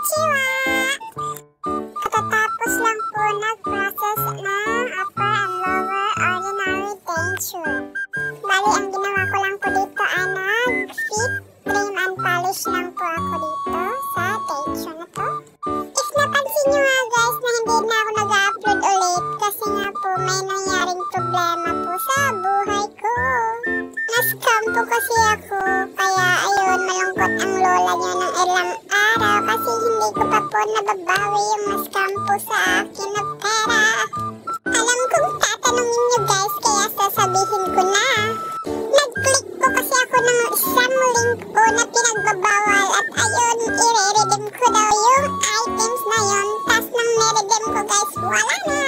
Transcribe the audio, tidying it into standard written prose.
Konnichiwa! Katatapos lang po nag-process ng upper and lower ordinary denture. Bali, ang ginawa ko lang po dito ay nag-fit, trim, and polish lang po ako dito sa denture na to. If napansin nyo nga guys na hindi na ako nag-upload ulit kasi nga po may nangyaring problema po sa buhay ko. Na-scam po kasi ako, kaya ayun, malungkot ang lola niya ng ilang araw kasi hindi ko pa po nababawi yung na-scam po sa akin na pera. Alam kong tatanungin nyo guys, kaya sasabihin ko na. Nag-click po kasi ako ng isang link po na pinagbabawal at ayun, i-redeem ko daw yung items na yun. Tas nang niredeem ko guys, wala na.